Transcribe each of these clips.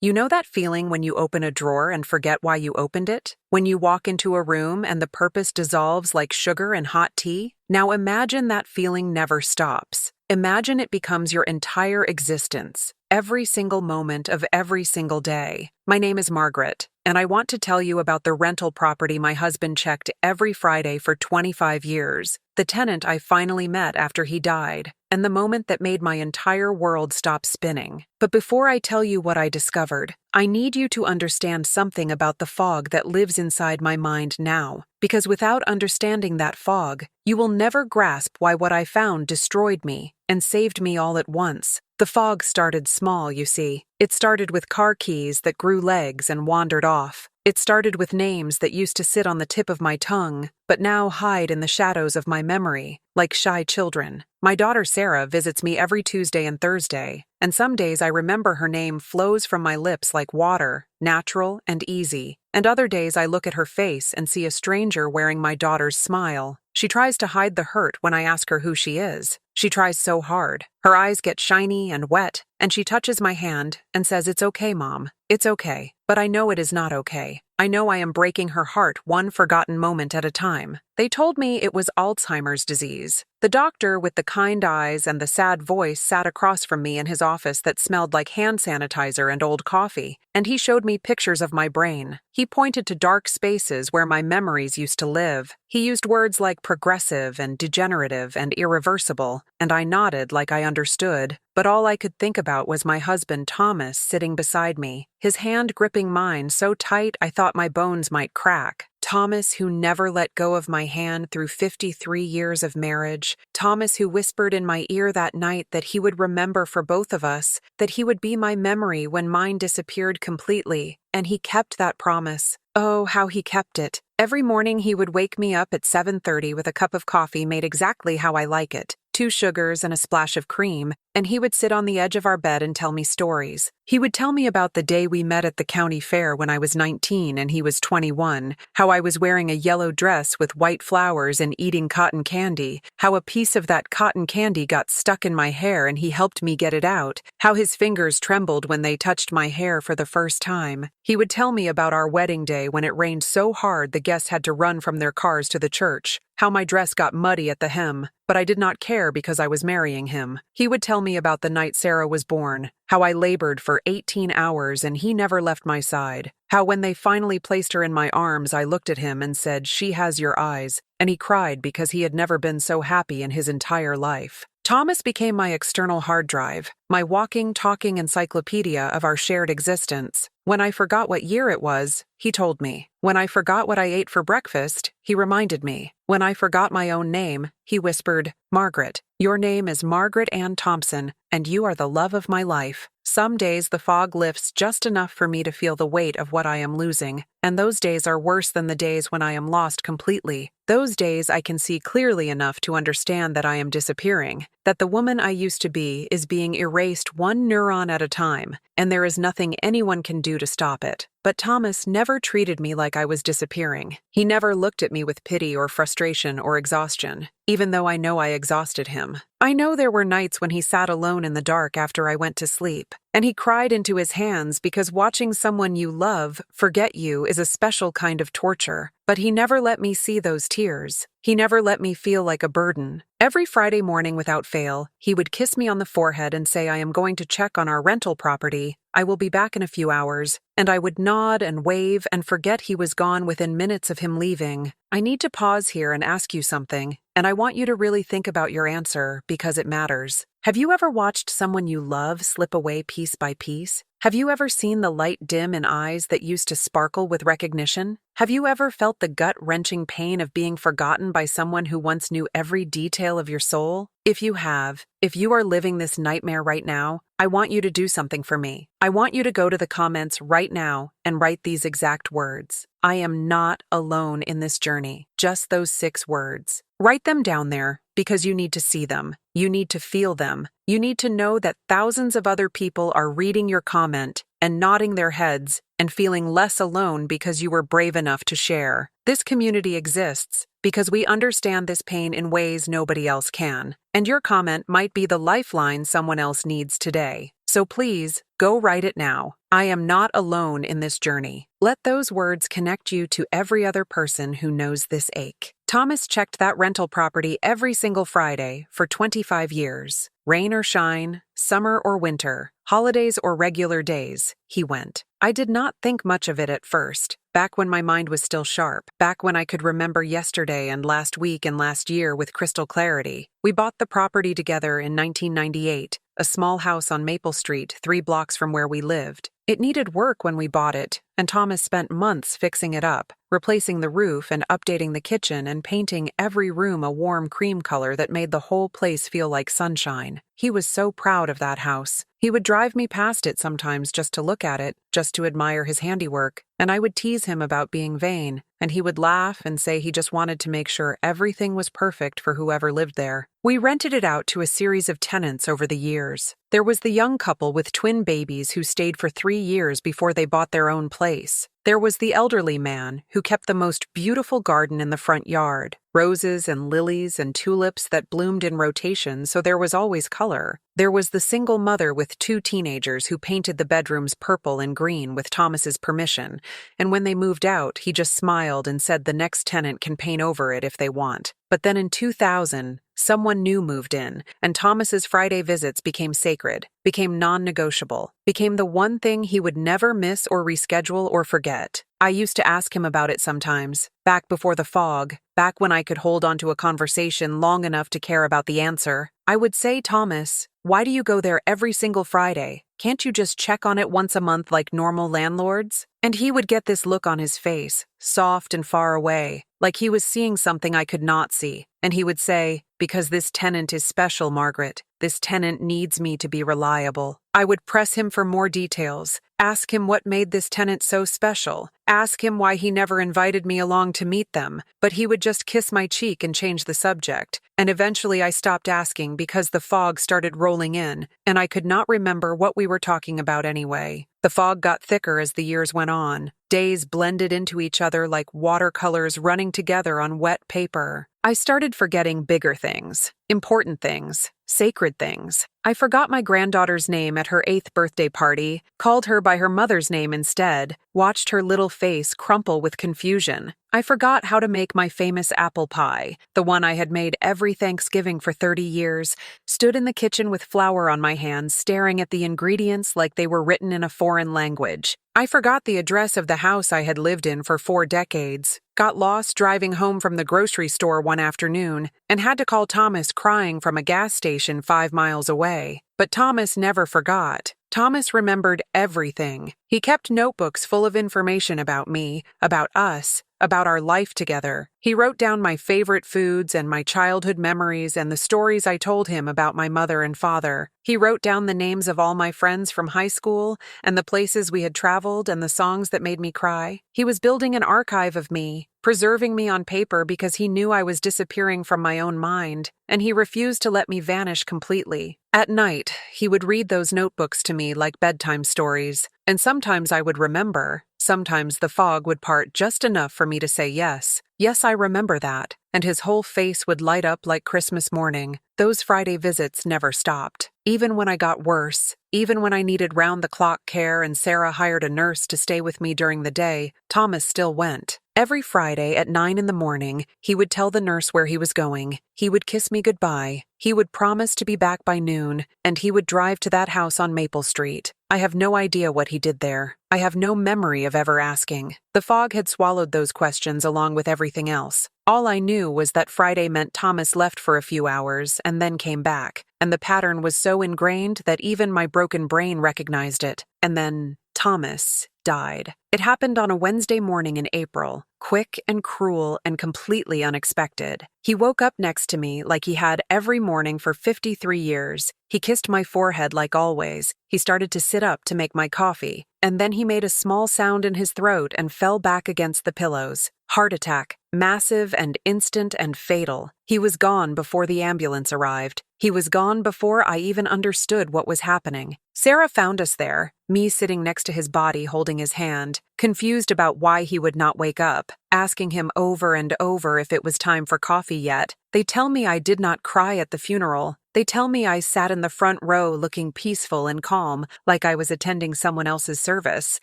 You know that feeling when you open a drawer and forget why you opened it? When you walk into a room and the purpose dissolves like sugar in hot tea? Now imagine that feeling never stops. Imagine it becomes your entire existence, every single moment of every single day. My name is Margaret, and I want to tell you about the rental property my husband checked every Friday for 25 years, the tenant I finally met after he died, and the moment that made my entire world stop spinning. But before I tell you what I discovered, I need you to understand something about the fog that lives inside my mind now, because without understanding that fog, you will never grasp why what I found destroyed me and saved me all at once. The fog started small, you see. It started with car keys that grew legs and wandered off. It started with names that used to sit on the tip of my tongue, but now hide in the shadows of my memory, like shy children. My daughter Sarah visits me every Tuesday and Thursday, and some days I remember her name flows from my lips like water, natural and easy. And other days I look at her face and see a stranger wearing my daughter's smile. She tries to hide the hurt when I ask her who she is. She tries so hard. Her eyes get shiny and wet, and she touches my hand and says, "It's okay, Mom. It's okay." But I know it is not okay. I know I am breaking her heart one forgotten moment at a time. They told me it was Alzheimer's disease. The doctor with the kind eyes and the sad voice sat across from me in his office that smelled like hand sanitizer and old coffee, and he showed me pictures of my brain. He pointed to dark spaces where my memories used to live. He used words like progressive and degenerative and irreversible, and I nodded like I understood. But all I could think about was my husband Thomas sitting beside me, his hand gripping mine so tight I thought my bones might crack. Thomas, who never let go of my hand through 53 years of marriage. Thomas, who whispered in my ear that night that he would remember for both of us, that he would be my memory when mine disappeared completely. And he kept that promise. Oh, how he kept it. Every morning he would wake me up at 7:30 with a cup of coffee made exactly how I like it. 2 sugars and a splash of cream, and he would sit on the edge of our bed and tell me stories. He would tell me about the day we met at the county fair when I was 19 and he was 21, how I was wearing a yellow dress with white flowers and eating cotton candy, how a piece of that cotton candy got stuck in my hair and he helped me get it out, how his fingers trembled when they touched my hair for the first time. He would tell me about our wedding day when it rained so hard the guests had to run from their cars to the church, how my dress got muddy at the hem, but I did not care because I was marrying him. He would tell me about the night Sarah was born, how I labored for 18 hours and he never left my side, how when they finally placed her in my arms I looked at him and said, "She has your eyes," and he cried because he had never been so happy in his entire life. Thomas became my external hard drive, my walking, talking encyclopedia of our shared existence. When I forgot what year it was, he told me. When I forgot what I ate for breakfast, he reminded me. When I forgot my own name, he whispered, "Margaret, your name is Margaret Ann Thompson, and you are the love of my life." Some days the fog lifts just enough for me to feel the weight of what I am losing, and those days are worse than the days when I am lost completely. Those days I can see clearly enough to understand that I am disappearing, that the woman I used to be is being erased one neuron at a time, and there is nothing anyone can do to stop it. But Thomas never treated me like I was disappearing. He never looked at me with pity or frustration or exhaustion, even though I know I exhausted him. I know there were nights when he sat alone in the dark after I went to sleep, and he cried into his hands because watching someone you love forget you is a special kind of torture. But he never let me see those tears. He never let me feel like a burden. Every Friday morning without fail, he would kiss me on the forehead and say, "I am going to check on our rental property. I will be back in a few hours." And I would nod and wave and forget he was gone within minutes of him leaving. I need to pause here and ask you something, and I want you to really think about your answer because it matters. Have you ever watched someone you love slip away piece by piece? Have you ever seen the light dim in eyes that used to sparkle with recognition? Have you ever felt the gut-wrenching pain of being forgotten by someone who once knew every detail of your soul? If you have, if you are living this nightmare right now, I want you to do something for me. I want you to go to the comments right now and write these exact words. "I am not alone in this journey." Just those 6 words. Write them down there because you need to see them. You need to feel them. You need to know that thousands of other people are reading your comment and nodding their heads and feeling less alone because you were brave enough to share. This community exists because we understand this pain in ways nobody else can. And your comment might be the lifeline someone else needs today. So please, go write it now. I am not alone in this journey. Let those words connect you to every other person who knows this ache. Thomas checked that rental property every single Friday for 25 years. Rain or shine, summer or winter, holidays or regular days, he went. I did not think much of it at first, back when my mind was still sharp, back when I could remember yesterday and last week and last year with crystal clarity. We bought the property together in 1998, a small house on Maple Street, 3 blocks from where we lived. It needed work when we bought it, and Thomas spent months fixing it up, replacing the roof and updating the kitchen and painting every room a warm cream color that made the whole place feel like sunshine. He was so proud of that house. He would drive me past it sometimes just to look at it, just to admire his handiwork, and I would tease him about being vain, and he would laugh and say he just wanted to make sure everything was perfect for whoever lived there. We rented it out to a series of tenants over the years. There was the young couple with twin babies who stayed for 3 years before they bought their own place. There was the elderly man who kept the most beautiful garden in the front yard, roses and lilies and tulips that bloomed in rotation so there was always color. There was the single mother with 2 teenagers who painted the bedrooms purple and green with Thomas's permission, and when they moved out, he just smiled and said the next tenant can paint over it if they want. But then in 2000, someone new moved in, and Thomas's Friday visits became sacred, became non-negotiable, became the one thing he would never miss or reschedule or forget. I used to ask him about it sometimes, back before the fog, back when I could hold on to a conversation long enough to care about the answer. I would say, Thomas, why do you go there every single Friday? Can't you just check on it once a month like normal landlords? And he would get this look on his face, soft and far away, like he was seeing something I could not see. And he would say, because this tenant is special, Margaret. This tenant needs me to be reliable. I would press him for more details, ask him what made this tenant so special, ask him why he never invited me along to meet them, but he would just kiss my cheek and change the subject. And eventually I stopped asking because the fog started rolling in, and I could not remember what we were talking about anyway. The fog got thicker as the years went on. Days blended into each other like watercolors running together on wet paper. I started forgetting bigger things, important things, sacred things. I forgot my granddaughter's name at her 8th birthday party, called her by her mother's name instead, watched her little face crumple with confusion. I forgot how to make my famous apple pie, the one I had made every Thanksgiving for 30 years, stood in the kitchen with flour on my hands, staring at the ingredients like they were written in a foreign language. I forgot the address of the house I had lived in for 4 decades, got lost driving home from the grocery store one afternoon, and had to call Thomas crying from a gas station 5 miles away. But Thomas never forgot. Thomas remembered everything. He kept notebooks full of information about me, about us, about our life together. He wrote down my favorite foods and my childhood memories and the stories I told him about my mother and father. He wrote down the names of all my friends from high school and the places we had traveled and the songs that made me cry. He was building an archive of me, preserving me on paper because he knew I was disappearing from my own mind, and he refused to let me vanish completely. At night, he would read those notebooks to me like bedtime stories, and sometimes I would remember. Sometimes the fog would part just enough for me to say yes. Yes, I remember that. And his whole face would light up like Christmas morning. Those Friday visits never stopped. Even when I got worse, even when I needed round-the-clock care and Sarah hired a nurse to stay with me during the day, Thomas still went. Every Friday at 9 in the morning, he would tell the nurse where he was going. He would kiss me goodbye. He would promise to be back by noon, and he would drive to that house on Maple Street. I have no idea what he did there. I have no memory of ever asking. The fog had swallowed those questions along with everything else. All I knew was that Friday meant Thomas left for a few hours and then came back, and the pattern was so ingrained that even my broken brain recognized it. And then Thomas died. It happened on a Wednesday morning in April, quick and cruel and completely unexpected. He woke up next to me like he had every morning for 53 years. He kissed my forehead like always. He started to sit up to make my coffee, and then he made a small sound in his throat and fell back against the pillows. Heart attack, massive and instant and fatal. He was gone before the ambulance arrived. He was gone before I even understood what was happening. Sarah found us there, me sitting next to his body holding his hand, confused about why he would not wake up, asking him over and over if it was time for coffee yet. They tell me I did not cry at the funeral. They tell me I sat in the front row looking peaceful and calm, like I was attending someone else's service,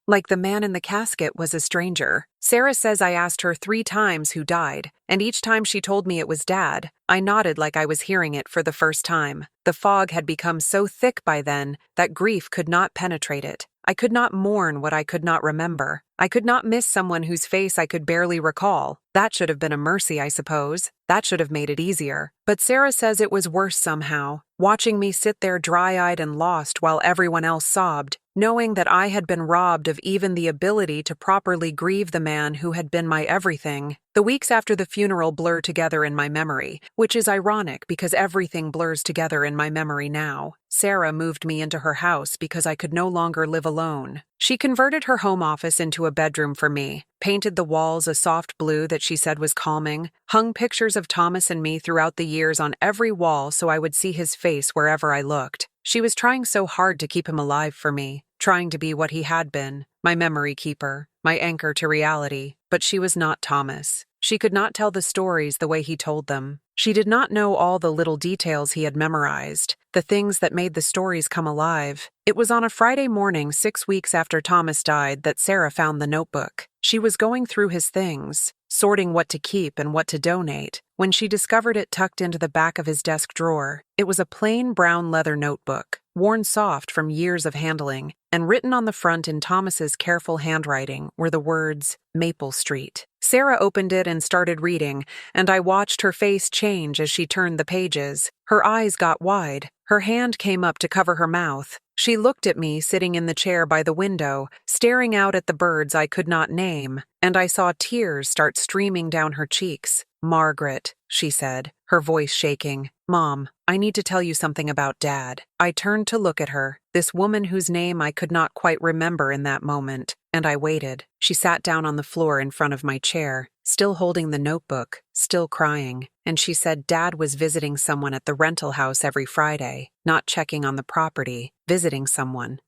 like the man in the casket was a stranger. Sarah says I asked her 3 times who died, and each time she told me it was Dad. I nodded like I was hearing it for the first time. The fog had become so thick by then that grief could not penetrate it. I could not mourn what I could not remember. I could not miss someone whose face I could barely recall. That should have been a mercy, I suppose. That should have made it easier. But Sarah says it was worse somehow, watching me sit there dry-eyed and lost while everyone else sobbed, knowing that I had been robbed of even the ability to properly grieve the man who had been my everything. The weeks after the funeral blur together in my memory, which is ironic because everything blurs together in my memory now. Sarah moved me into her house because I could no longer live alone. She converted her home office into a bedroom for me, painted the walls a soft blue that she said was calming, hung pictures of Thomas and me throughout the years on every wall so I would see his face wherever I looked. She was trying so hard to keep him alive for me, trying to be what he had been, my memory keeper, my anchor to reality, but she was not Thomas. She could not tell the stories the way he told them. She did not know all the little details he had memorized, the things that made the stories come alive. It was on a Friday morning 6 weeks after Thomas died that Sarah found the notebook. She was going through his things, sorting what to keep and what to donate, when she discovered it tucked into the back of his desk drawer. It was a plain brown leather notebook, worn soft from years of handling, and written on the front in Thomas's careful handwriting were the words, Maple Street. Sarah opened it and started reading, and I watched her face change as she turned the pages. Her eyes got wide. Her hand came up to cover her mouth. She looked at me sitting in the chair by the window, staring out at the birds I could not name, and I saw tears start streaming down her cheeks. Margaret, she said, her voice shaking. Mom, I need to tell you something about Dad. I turned to look at her, this woman whose name I could not quite remember in that moment, and I waited. She sat down on the floor in front of my chair, still holding the notebook, still crying, and she said Dad was visiting someone at the rental house every Friday, not checking on the property, visiting someone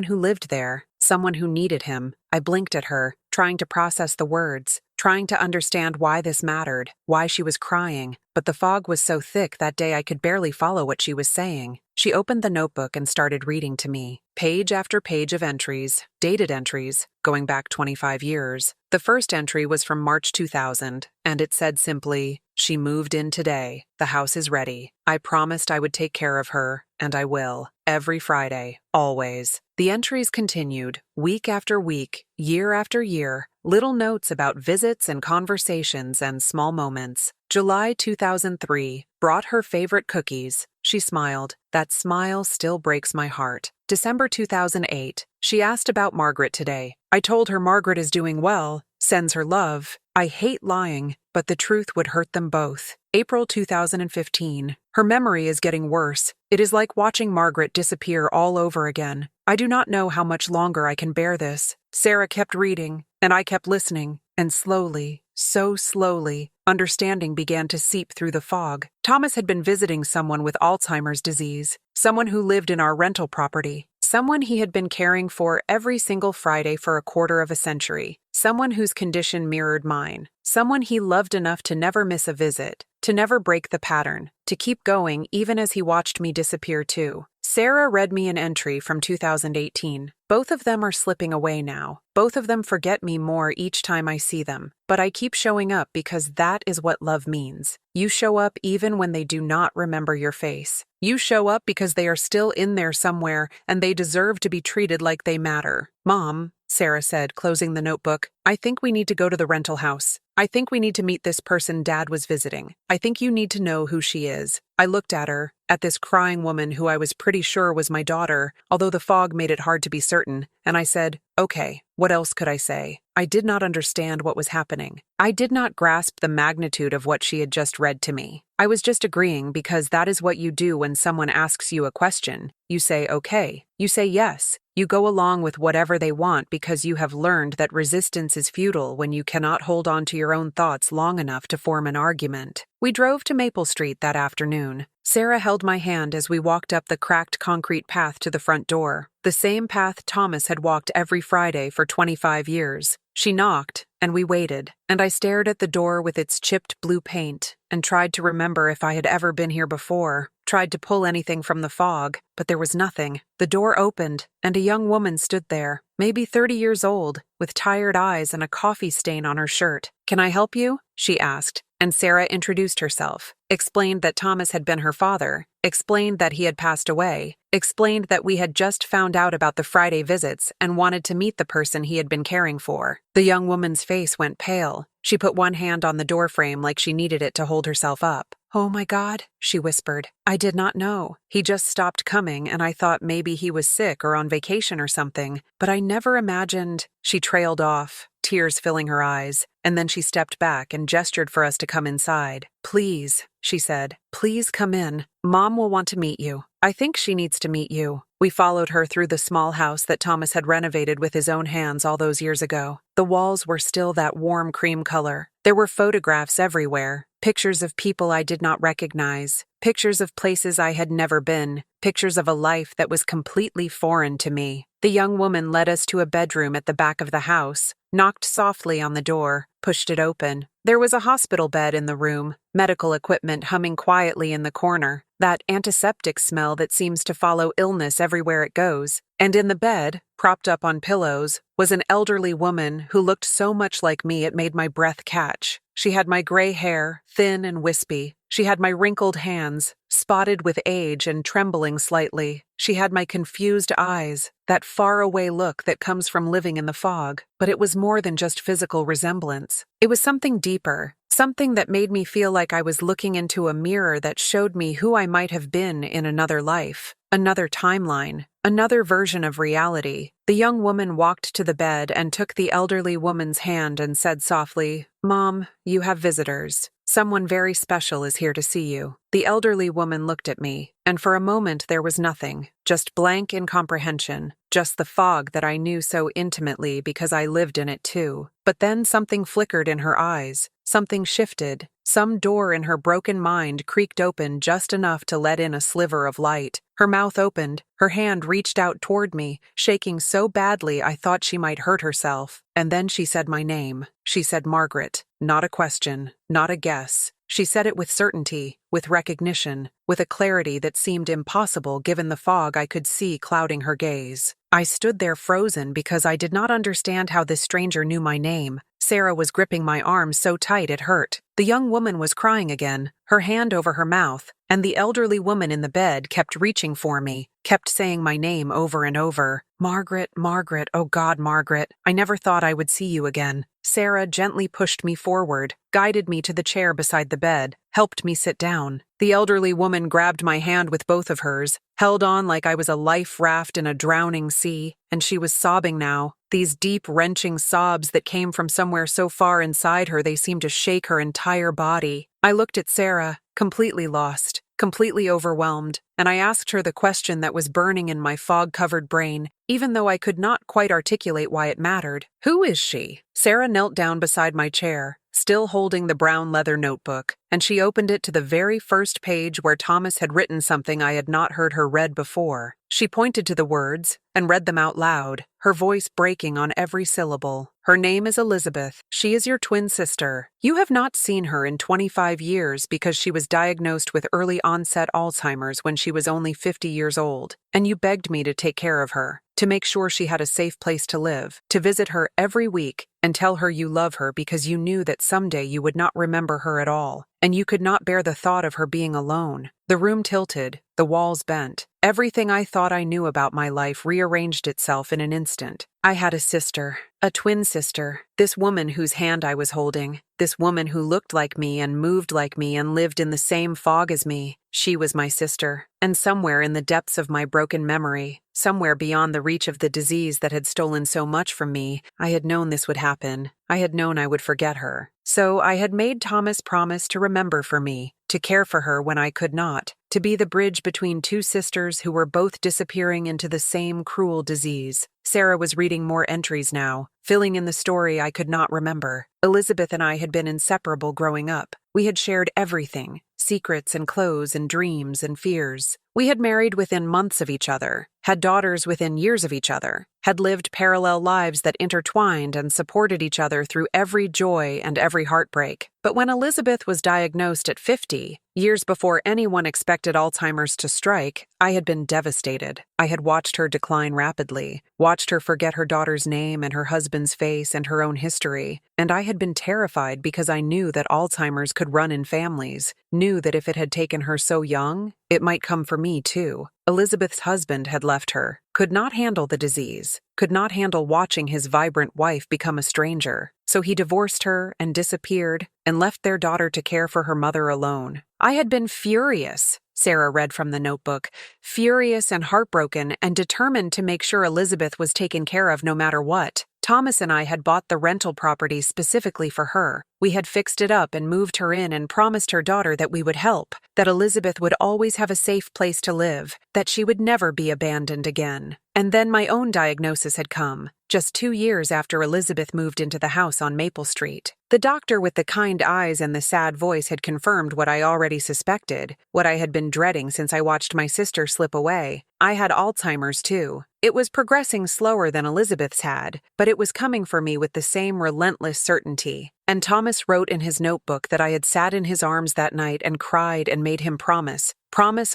who lived there, someone who needed him. I blinked at her, trying to process the words, trying to understand why this mattered, why she was crying, but the fog was so thick that day I could barely follow what she was saying. She opened the notebook and started reading to me, page after page of entries, dated entries, going back 25 years. The first entry was from March 2000, and it said simply, "She moved in today. The house is ready. I promised I would take care of her, and I will. Every Friday, always." The entries continued, week after week, year after year, little notes about visits and conversations and small moments. July 2003, brought her favorite cookies. She smiled. That smile still breaks my heart. December 2008, she asked about Margaret today. I told her Margaret is doing well, sends her love. I hate lying, but the truth would hurt them both. April 2015, her memory is getting worse. It is like watching Margaret disappear all over again. I do not know how much longer I can bear this. Sarah kept reading, and I kept listening, and slowly, so slowly, understanding began to seep through the fog. Thomas had been visiting someone with Alzheimer's disease, someone who lived in our rental property, someone he had been caring for every single Friday for a quarter of a century, someone whose condition mirrored mine, someone he loved enough to never miss a visit, to never break the pattern, to keep going even as he watched me disappear too. Sarah read me an entry from 2018. Both of them are slipping away now. Both of them forget me more each time I see them. But I keep showing up because that is what love means. You show up even when they do not remember your face. You show up because they are still in there somewhere and they deserve to be treated like they matter. Mom, Sarah said, closing the notebook, I think we need to go to the rental house. I think we need to meet this person Dad was visiting. I think you need to know who she is. I looked at her, at this crying woman who I was pretty sure was my daughter, although the fog made it hard to be certain, and I said, okay, what else could I say? I did not understand what was happening. I did not grasp the magnitude of what she had just read to me. I was just agreeing because that is what you do when someone asks you a question. You say okay. You say yes. You go along with whatever they want because you have learned that resistance is futile when you cannot hold on to your own thoughts long enough to form an argument. We drove to Maple Street that afternoon. Sarah held my hand as we walked up the cracked concrete path to the front door, the same path Thomas had walked every Friday for 25 years. She knocked, and we waited, and I stared at the door with its chipped blue paint, and tried to remember if I had ever been here before, tried to pull anything from the fog, but there was nothing. The door opened, and a young woman stood there, maybe 30 years old, with tired eyes and a coffee stain on her shirt. "Can I help you?" she asked, and Sarah introduced herself, explained that Thomas had been her father, explained that he had passed away, explained that we had just found out about the Friday visits and wanted to meet the person he had been caring for. The young woman's face went pale. She put one hand on the doorframe like she needed it to hold herself up. "Oh my God," she whispered. "I did not know. He just stopped coming and I thought maybe he was sick or on vacation or something, but I never imagined—" She trailed off, tears filling her eyes, and then she stepped back and gestured for us to come inside. "Please," she said, "please come in. Mom will want to meet you. I think she needs to meet you." We followed her through the small house that Thomas had renovated with his own hands all those years ago. The walls were still that warm cream color. There were photographs everywhere, pictures of people I did not recognize, pictures of places I had never been, pictures of a life that was completely foreign to me. The young woman led us to a bedroom at the back of the house, knocked softly on the door, pushed it open. There was a hospital bed in the room, medical equipment humming quietly in the corner, that antiseptic smell that seems to follow illness everywhere it goes. And in the bed, propped up on pillows, was an elderly woman who looked so much like me it made my breath catch. She had my gray hair, thin and wispy. She had my wrinkled hands, spotted with age and trembling slightly. She had my confused eyes, that faraway look that comes from living in the fog. But it was more than just physical resemblance. It was something deeper, something that made me feel like I was looking into a mirror that showed me who I might have been in another life, another timeline, another version of reality. The young woman walked to the bed and took the elderly woman's hand and said softly, "Mom, you have visitors. Someone very special is here to see you." The elderly woman looked at me, and for a moment there was nothing, just blank incomprehension, just the fog that I knew so intimately because I lived in it too. But then something flickered in her eyes, something shifted, some door in her broken mind creaked open just enough to let in a sliver of light. Her mouth opened, her hand reached out toward me, shaking so badly I thought she might hurt herself. And then she said my name. She said Margaret. Not a question, not a guess. She said it with certainty, with recognition, with a clarity that seemed impossible given the fog I could see clouding her gaze. I stood there frozen because I did not understand how this stranger knew my name. Sarah was gripping my arm so tight it hurt. The young woman was crying again, her hand over her mouth, and the elderly woman in the bed kept reaching for me, kept saying my name over and over. "Margaret, Margaret, oh God, Margaret, I never thought I would see you again." Sarah gently pushed me forward, guided me to the chair beside the bed, helped me sit down. The elderly woman grabbed my hand with both of hers, held on like I was a life raft in a drowning sea, and she was sobbing now. These deep, wrenching sobs that came from somewhere so far inside her they seemed to shake her entire body. I looked at Sarah, completely lost, completely overwhelmed, and I asked her the question that was burning in my fog-covered brain, even though I could not quite articulate why it mattered. "Who is she?" Sarah knelt down beside my chair, still holding the brown leather notebook, and she opened it to the very first page where Thomas had written something I had not heard her read before. She pointed to the words and read them out loud, her voice breaking on every syllable. "Her name is Elizabeth. She is your twin sister. You have not seen her in 25 years because she was diagnosed with early onset Alzheimer's when she was only 50 years old, and you begged me to take care of her, to make sure she had a safe place to live, to visit her every week and tell her you love her because you knew that someday you would not remember her at all, and you could not bear the thought of her being alone." The room tilted, the walls bent. Everything I thought I knew about my life rearranged itself in an instant. I had a sister, a twin sister, this woman whose hand I was holding, this woman who looked like me and moved like me and lived in the same fog as me. She was my sister, and somewhere in the depths of my broken memory, somewhere beyond the reach of the disease that had stolen so much from me, I had known this would happen. I had known I would forget her. So I had made Thomas promise to remember for me, to care for her when I could not, to be the bridge between two sisters who were both disappearing into the same cruel disease. Sarah was reading more entries now, filling in the story I could not remember. Elizabeth and I had been inseparable growing up. We had shared everything, secrets and clothes and dreams and fears. We had married within months of each other, had daughters within years of each other, had lived parallel lives that intertwined and supported each other through every joy and every heartbreak. But when Elizabeth was diagnosed at 50, years before anyone expected Alzheimer's to strike, I had been devastated. I had watched her decline rapidly, watched her forget her daughter's name and her husband's face and her own history, and I had been terrified because I knew that Alzheimer's could run in families, knew that if it had taken her so young, it might come for me too. Elizabeth's husband had left her, could not handle the disease, could not handle watching his vibrant wife become a stranger. So he divorced her and disappeared and left their daughter to care for her mother alone. I had been furious, Sarah read from the notebook, furious and heartbroken and determined to make sure Elizabeth was taken care of no matter what. Thomas and I had bought the rental property specifically for her. We had fixed it up and moved her in and promised her daughter that we would help, that Elizabeth would always have a safe place to live, that she would never be abandoned again. And then my own diagnosis had come, just 2 years after Elizabeth moved into the house on Maple Street. The doctor with the kind eyes and the sad voice had confirmed what I already suspected, what I had been dreading since I watched my sister slip away. I had Alzheimer's too. It was progressing slower than Elizabeth's had, but it was coming for me with the same relentless certainty. And Thomas wrote in his notebook that I had sat in his arms that night and cried and made him promise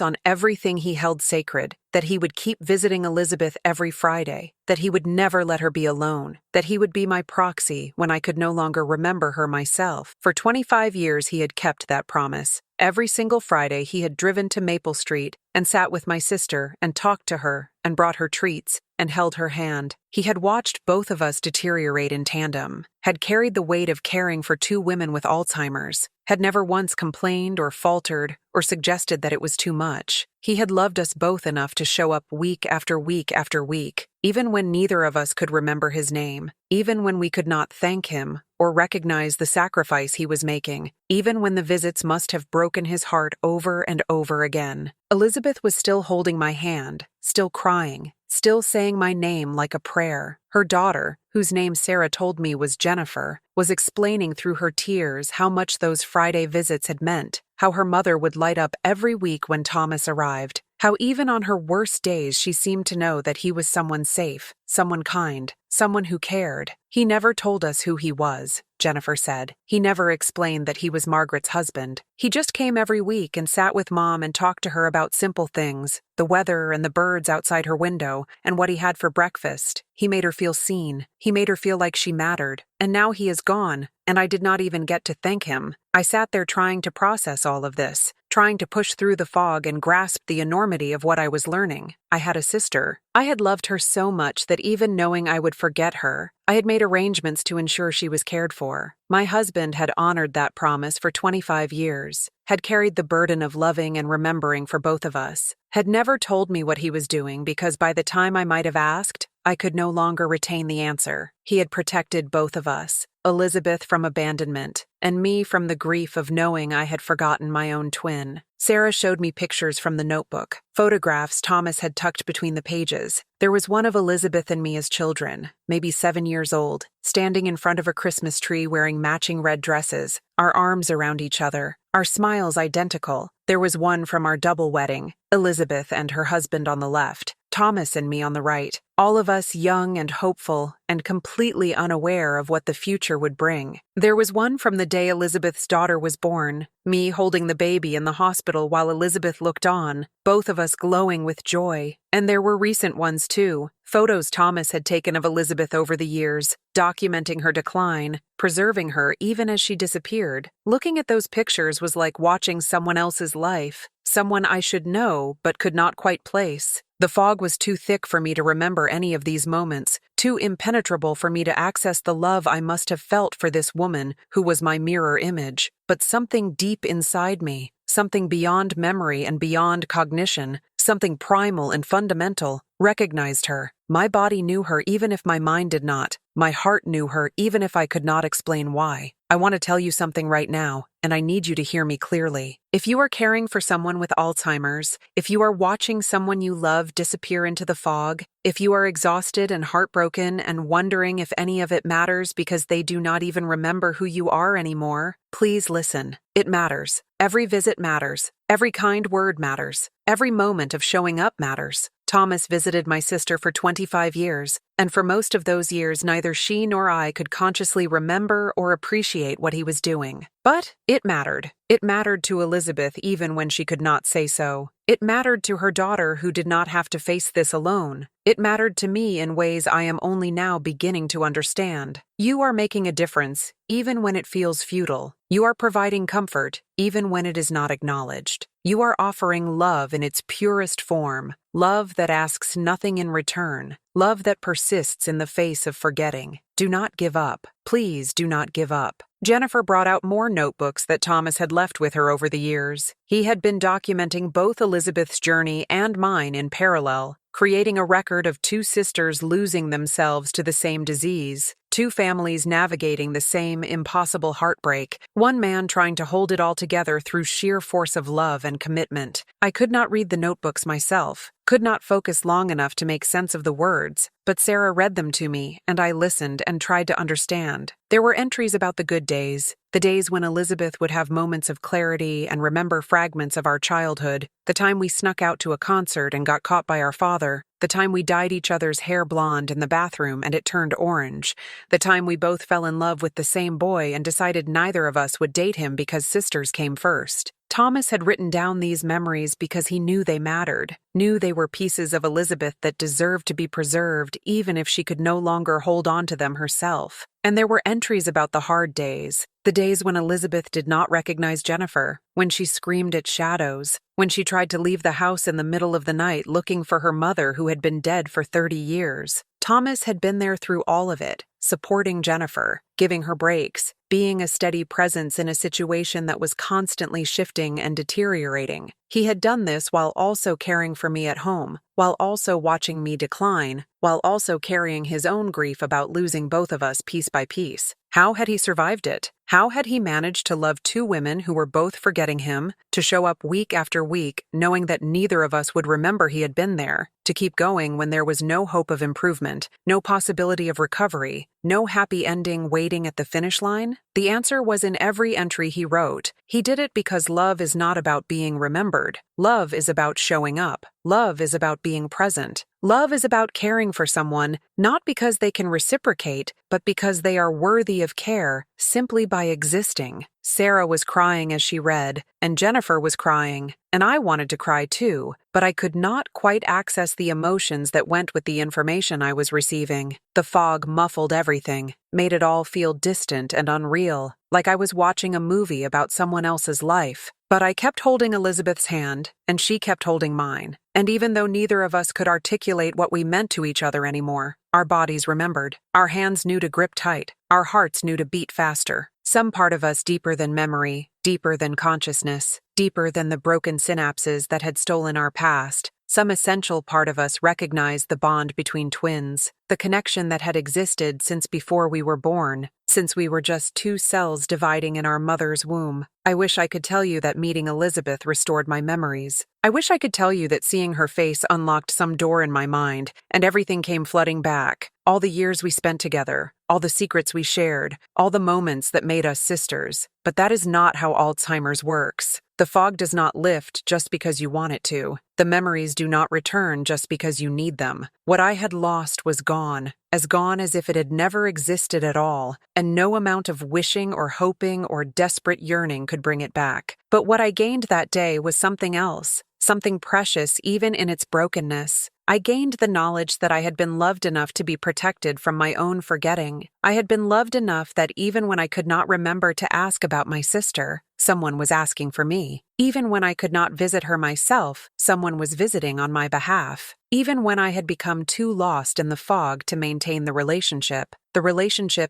on everything he held sacred, that he would keep visiting Elizabeth every Friday, that he would never let her be alone, that he would be my proxy when I could no longer remember her myself. For 25 years he had kept that promise. Every single Friday he had driven to Maple Street and sat with my sister and talked to her and brought her treats and held her hand. He had watched both of us deteriorate in tandem, had carried the weight of caring for 2 women with Alzheimer's, had never once complained or faltered or suggested that it was too much. He had loved us both enough to show up week after week after week, even when neither of us could remember his name, even when we could not thank him or recognize the sacrifice he was making, even when the visits must have broken his heart over and over again. Elizabeth was still holding my hand, still crying, still saying my name like a prayer. Her daughter, whose name Sarah told me was Jennifer, was explaining through her tears how much those Friday visits had meant, how her mother would light up every week when Thomas arrived, how even on her worst days she seemed to know that he was someone safe, someone kind, someone who cared. He never told us who he was, Jennifer said. He never explained that he was Margaret's husband. He just came every week and sat with Mom and talked to her about simple things, the weather and the birds outside her window, and what he had for breakfast. He made her feel seen. He made her feel like she mattered. And now he is gone, and I did not even get to thank him. I sat there trying to process all of this, trying to push through the fog and grasp the enormity of what I was learning. I had a sister. I had loved her so much that even knowing I would forget her, I had made arrangements to ensure she was cared for. My husband had honored that promise for 25 years, had carried the burden of loving and remembering for both of us, had never told me what he was doing because by the time I might have asked, I could no longer retain the answer. He had protected both of us, Elizabeth from abandonment, and me from the grief of knowing I had forgotten my own twin. Sarah showed me pictures from the notebook, photographs Thomas had tucked between the pages. There was one of Elizabeth and me as children, maybe 7 years old, standing in front of a Christmas tree wearing matching red dresses, our arms around each other, our smiles identical. There was one from our double wedding, Elizabeth and her husband on the left, Thomas and me on the right, all of us young and hopeful and completely unaware of what the future would bring. There was one from the day Elizabeth's daughter was born, me holding the baby in the hospital while Elizabeth looked on, both of us glowing with joy. And there were recent ones too, photos Thomas had taken of Elizabeth over the years, documenting her decline, preserving her even as she disappeared. Looking at those pictures was like watching someone else's life, someone I should know but could not quite place. The fog was too thick for me to remember any of these moments, too impenetrable for me to access the love I must have felt for this woman who was my mirror image. But something deep inside me, something beyond memory and beyond cognition, something primal and fundamental, recognized her. My body knew her even if my mind did not. My heart knew her even if I could not explain why. I want to tell you something right now, and I need you to hear me clearly. If you are caring for someone with Alzheimer's, if you are watching someone you love disappear into the fog, if you are exhausted and heartbroken and wondering if any of it matters because they do not even remember who you are anymore, please listen. It matters. Every visit matters. Every kind word matters. Every moment of showing up matters. Thomas visited my sister for 25 years, and for most of those years neither she nor I could consciously remember or appreciate what he was doing. But it mattered. It mattered to Elizabeth even when she could not say so. It mattered to her daughter who did not have to face this alone. It mattered to me in ways I am only now beginning to understand. You are making a difference, even when it feels futile. You are providing comfort, even when it is not acknowledged. You are offering love in its purest form, love that asks nothing in return, love that persists in the face of forgetting. Do not give up. Please do not give up. Jennifer brought out more notebooks that Thomas had left with her over the years. He had been documenting both Elizabeth's journey and mine in parallel, creating a record of two sisters losing themselves to the same disease, two families navigating the same impossible heartbreak, one man trying to hold it all together through sheer force of love and commitment. I could not read the notebooks myself, could not focus long enough to make sense of the words, but Sarah read them to me, and I listened and tried to understand. There were entries about the good days, the days when Elizabeth would have moments of clarity and remember fragments of our childhood, the time we snuck out to a concert and got caught by our father, the time we dyed each other's hair blonde in the bathroom and it turned orange, the time we both fell in love with the same boy and decided neither of us would date him because sisters came first. Thomas had written down these memories because he knew they mattered, knew they were pieces of Elizabeth that deserved to be preserved even if she could no longer hold on to them herself. And there were entries about the hard days, the days when Elizabeth did not recognize Jennifer, when she screamed at shadows, when she tried to leave the house in the middle of the night looking for her mother who had been dead for 30 years. Thomas had been there through all of it, supporting Jennifer, giving her breaks, being a steady presence in a situation that was constantly shifting and deteriorating. He had done this while also caring for me at home, while also watching me decline, while also carrying his own grief about losing both of us piece by piece. How had he survived it? How had he managed to love two women who were both forgetting him, to show up week after week, knowing that neither of us would remember he had been there, to keep going when there was no hope of improvement, no possibility of recovery, no happy ending waiting at the finish line? The answer was in every entry he wrote. He did it because love is not about being remembered. Love is about showing up. Love is about being present. Love is about caring for someone, not because they can reciprocate, but because they are worthy of care simply by existing. Sarah was crying as she read, and Jennifer was crying, and I wanted to cry too, but I could not quite access the emotions that went with the information I was receiving. The fog muffled everything, made it all feel distant and unreal, like I was watching a movie about someone else's life. But I kept holding Elizabeth's hand, and she kept holding mine. And even though neither of us could articulate what we meant to each other anymore, our bodies remembered. Our hands knew to grip tight. Our hearts knew to beat faster. Some part of us deeper than memory, deeper than consciousness, deeper than the broken synapses that had stolen our past. Some essential part of us recognized the bond between twins, the connection that had existed since before we were born, since we were just two cells dividing in our mother's womb. I wish I could tell you that meeting Elizabeth restored my memories. I wish I could tell you that seeing her face unlocked some door in my mind, and everything came flooding back. All the years we spent together, all the secrets we shared, all the moments that made us sisters. But that is not how Alzheimer's works. The fog does not lift just because you want it to. The memories do not return just because you need them. What I had lost was gone as if it had never existed at all, and no amount of wishing or hoping or desperate yearning could bring it back. But what I gained that day was something else, something precious even in its brokenness. I gained the knowledge that I had been loved enough to be protected from my own forgetting. I had been loved enough that even when I could not remember to ask about my sister, someone was asking for me. Even when I could not visit her myself, someone was visiting on my behalf. Even when I had become too lost in the fog to maintain the relationship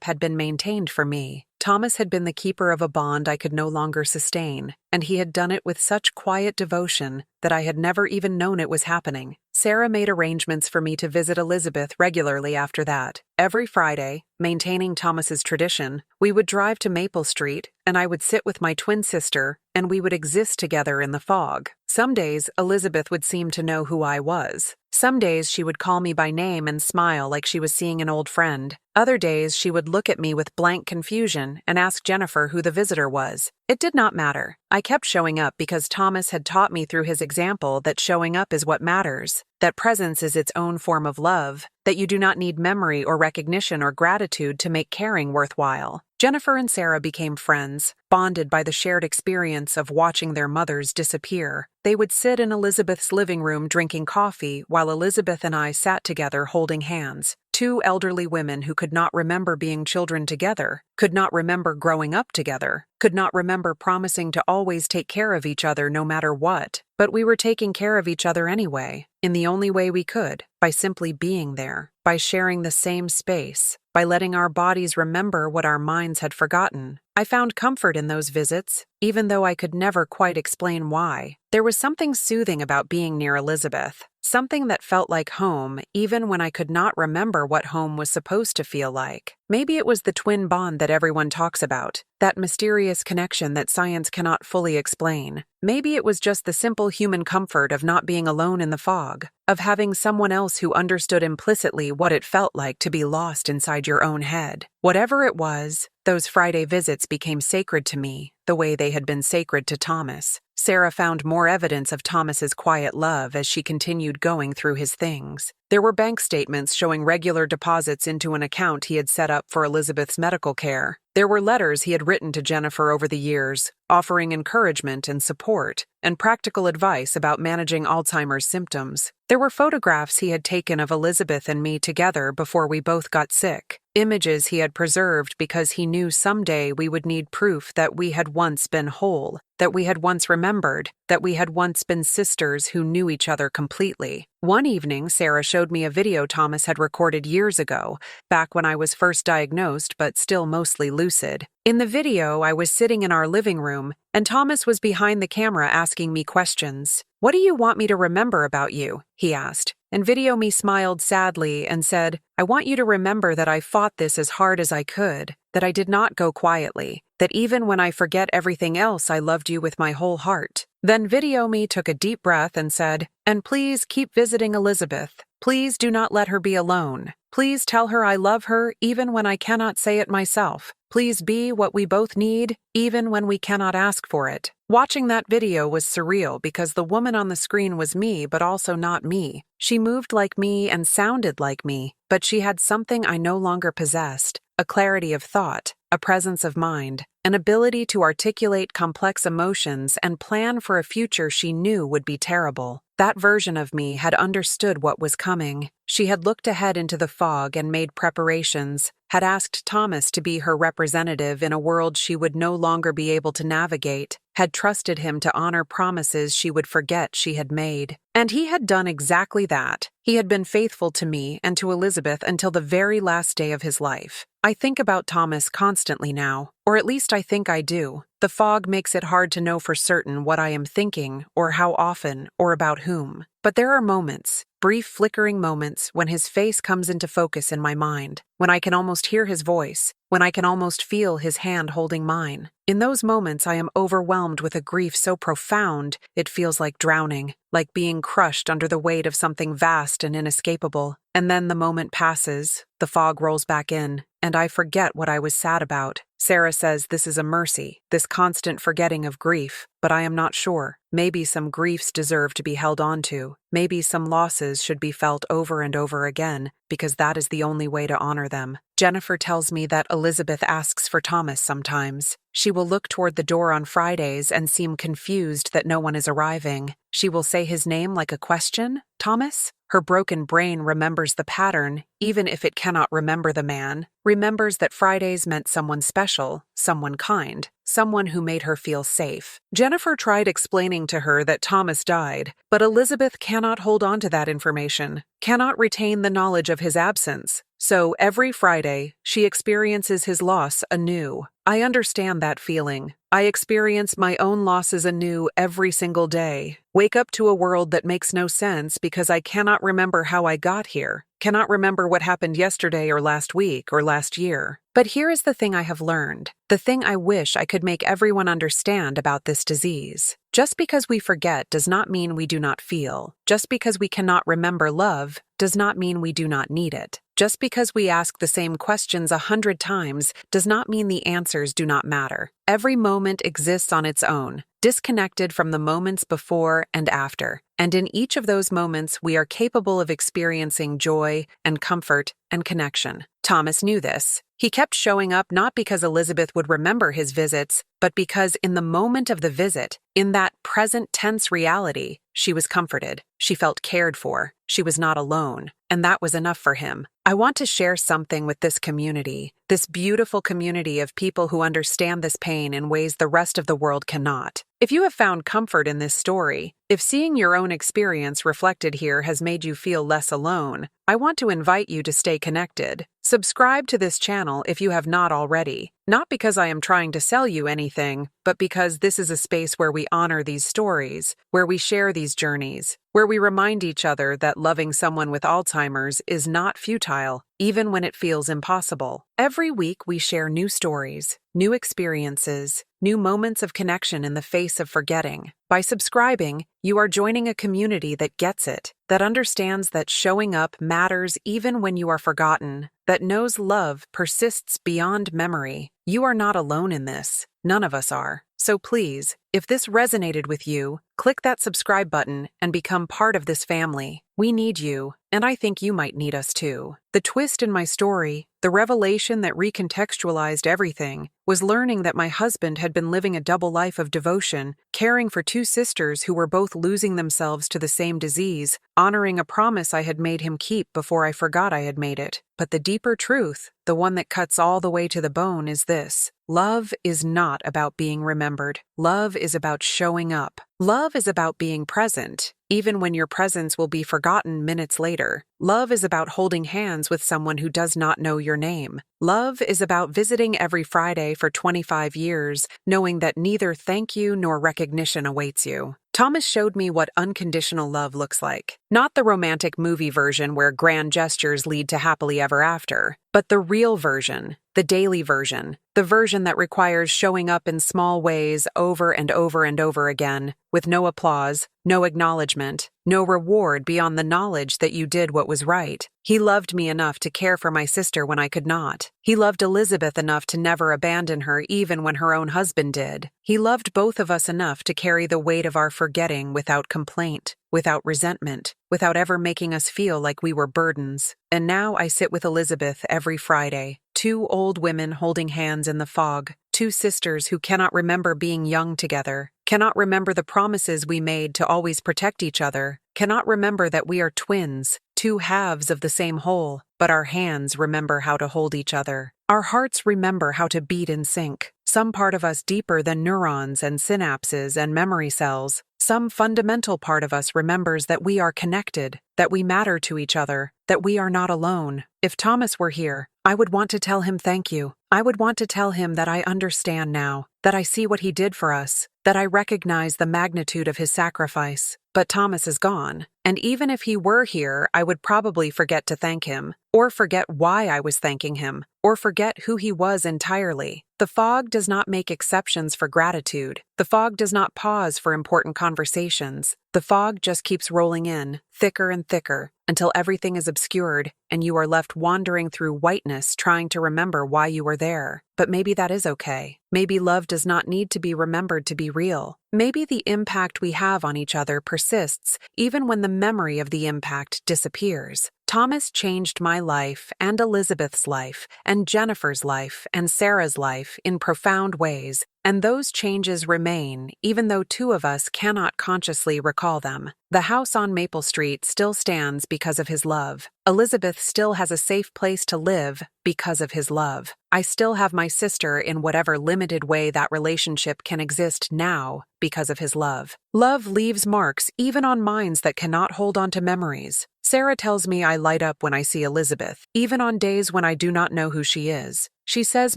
had been maintained for me. Thomas had been the keeper of a bond I could no longer sustain, and he had done it with such quiet devotion that I had never even known it was happening. Sarah made arrangements for me to visit Elizabeth regularly after that. Every Friday, maintaining Thomas's tradition, we would drive to Maple Street, and I would sit with my twin sister, and we would exist together in the fog. Some days, Elizabeth would seem to know who I was. Some days she would call me by name and smile like she was seeing an old friend. Other days she would look at me with blank confusion and ask Jennifer who the visitor was. It did not matter. I kept showing up because Thomas had taught me through his example that showing up is what matters, that presence is its own form of love, that you do not need memory or recognition or gratitude to make caring worthwhile. Jennifer and Sarah became friends, bonded by the shared experience of watching their mothers disappear. They would sit in Elizabeth's living room drinking coffee while Elizabeth and I sat together holding hands. Two elderly women who could not remember being children together, could not remember growing up together, could not remember promising to always take care of each other no matter what. But we were taking care of each other anyway, in the only way we could, by simply being there, by sharing the same space, by letting our bodies remember what our minds had forgotten. I found comfort in those visits, even though I could never quite explain why. There was something soothing about being near Elizabeth, something that felt like home, even when I could not remember what home was supposed to feel like. Maybe it was the twin bond that everyone talks about, that mysterious connection that science cannot fully explain. Maybe it was just the simple human comfort of not being alone in the fog, of having someone else who understood implicitly what it felt like to be lost inside your own head. Whatever it was, those Friday visits became sacred to me, the way they had been sacred to Thomas. Sarah found more evidence of Thomas's quiet love as she continued going through his things. There were bank statements showing regular deposits into an account he had set up for Elizabeth's medical care. There were letters he had written to Jennifer over the years, offering encouragement and support, and practical advice about managing Alzheimer's symptoms. There were photographs he had taken of Elizabeth and me together before we both got sick, images he had preserved because he knew someday we would need proof that we had once been whole, that we had once remembered, that we had once been sisters who knew each other completely. One evening, Sarah showed me a video Thomas had recorded years ago, back when I was first diagnosed but still mostly lucid. In the video, I was sitting in our living room, and Thomas was behind the camera asking me questions. "What do you want me to remember about you?" he asked. And Video Me smiled sadly and said, "I want you to remember that I fought this as hard as I could, that I did not go quietly, that even when I forget everything else, I loved you with my whole heart." Then Video Me took a deep breath and said, "And please keep visiting Elizabeth. Please do not let her be alone. Please tell her I love her even when I cannot say it myself. Please be what we both need, even when we cannot ask for it." Watching that video was surreal because the woman on the screen was me, but also not me. She moved like me and sounded like me, but she had something I no longer possessed, a clarity of thought, a presence of mind, an ability to articulate complex emotions and plan for a future she knew would be terrible. That version of me had understood what was coming. She had looked ahead into the fog and made preparations, had asked Thomas to be her representative in a world she would no longer be able to navigate, had trusted him to honor promises she would forget she had made. And he had done exactly that. He had been faithful to me and to Elizabeth until the very last day of his life. I think about Thomas constantly now, or at least I think I do. The fog makes it hard to know for certain what I am thinking, or how often, or about whom. But there are moments, brief flickering moments, when his face comes into focus in my mind, when I can almost hear his voice, when I can almost feel his hand holding mine. In those moments, I am overwhelmed with a grief so profound, it feels like drowning, like being crushed under the weight of something vast and inescapable. And then the moment passes, the fog rolls back in, and I forget what I was sad about. Sarah says this is a mercy, this constant forgetting of grief, but I am not sure. Maybe some griefs deserve to be held on to. Maybe some losses should be felt over and over again, because that is the only way to honor them. Jennifer tells me that Elizabeth asks for Thomas sometimes. She will look toward the door on Fridays and seem confused that no one is arriving. She will say his name like a question, "Thomas?" Her broken brain remembers the pattern, even if it cannot remember the man, remembers that Fridays meant someone special, someone kind, someone who made her feel safe. Jennifer tried explaining to her that Thomas died, but Elizabeth cannot hold on to that information, cannot retain the knowledge of his absence. So every Friday, she experiences his loss anew. I understand that feeling. I experience my own losses anew every single day. Wake up to a world that makes no sense because I cannot remember how I got here, cannot remember what happened yesterday or last week or last year. But here is the thing I have learned, the thing I wish I could make everyone understand about this disease. Just because we forget does not mean we do not feel. Just because we cannot remember love does not mean we do not need it. Just because we ask the same questions 100 times does not mean the answers do not matter. Every moment exists on its own, disconnected from the moments before and after. And in each of those moments, we are capable of experiencing joy and comfort and connection. Thomas knew this. He kept showing up not because Elizabeth would remember his visits, but because in the moment of the visit, in that present tense reality, she was comforted. She felt cared for. She was not alone. And that was enough for him. I want to share something with this community, this beautiful community of people who understand this pain in ways the rest of the world cannot. If you have found comfort in this story, if seeing your own experience reflected here has made you feel less alone, I want to invite you to stay connected. Subscribe to this channel if you have not already. Not because I am trying to sell you anything, but because this is a space where we honor these stories, where we share these journeys, where we remind each other that loving someone with Alzheimer's is not futile, even when it feels impossible. Every week we share new stories, new experiences, new moments of connection in the face of forgetting. By subscribing, you are joining a community that gets it, that understands that showing up matters even when you are forgotten, that knows love persists beyond memory. You are not alone in this. None of us are. So please, if this resonated with you, click that subscribe button and become part of this family. We need you, and I think you might need us too. The twist in my story, the revelation that recontextualized everything, was learning that my husband had been living a double life of devotion, caring for two sisters who were both losing themselves to the same disease, honoring a promise I had made him keep before I forgot I had made it. But the deeper truth, the one that cuts all the way to the bone, is this. Love is not about being remembered. Love is about showing up. Love is about being present, even when your presence will be forgotten minutes later. Love is about holding hands with someone who does not know your name. Love is about visiting every Friday for 25 years, knowing that neither thank you nor recognition awaits you. Thomas showed me what unconditional love looks like. Not the romantic movie version where grand gestures lead to happily ever after, but the real version, the daily version, the version that requires showing up in small ways over and over and over again, with no applause, no acknowledgement, no reward beyond the knowledge that you did what was right. He loved me enough to care for my sister when I could not. He loved Elizabeth enough to never abandon her even when her own husband did. He loved both of us enough to carry the weight of our forgetting without complaint, without resentment, without ever making us feel like we were burdens. And now I sit with Elizabeth every Friday, two old women holding hands in the fog, two sisters who cannot remember being young together, cannot remember the promises we made to always protect each other, cannot remember that we are twins, two halves of the same whole, but our hands remember how to hold each other. Our hearts remember how to beat in sync, some part of us deeper than neurons and synapses and memory cells. Some fundamental part of us remembers that we are connected, that we matter to each other, that we are not alone. If Thomas were here, I would want to tell him thank you. I would want to tell him that I understand now, that I see what he did for us, that I recognize the magnitude of his sacrifice. But Thomas is gone, and even if he were here, I would probably forget to thank him, or forget why I was thanking him, or forget who he was entirely. The fog does not make exceptions for gratitude. The fog does not pause for important conversations. The fog just keeps rolling in, thicker and thicker, until everything is obscured, and you are left wandering through whiteness trying to remember why you were there. But maybe that is okay. Maybe love does not need to be remembered to be real. Maybe the impact we have on each other persists even when the memory of the impact disappears. Thomas changed my life and Elizabeth's life and Jennifer's life and Sarah's life in profound ways, and those changes remain even though two of us cannot consciously recall them. The house on Maple Street still stands because of his love. Elizabeth still has a safe place to live because of his love. I still have my sister in whatever limited way that relationship can exist now because of his love. Love leaves marks even on minds that cannot hold on to memories. Sarah tells me I light up when I see Elizabeth, even on days when I do not know who she is. She says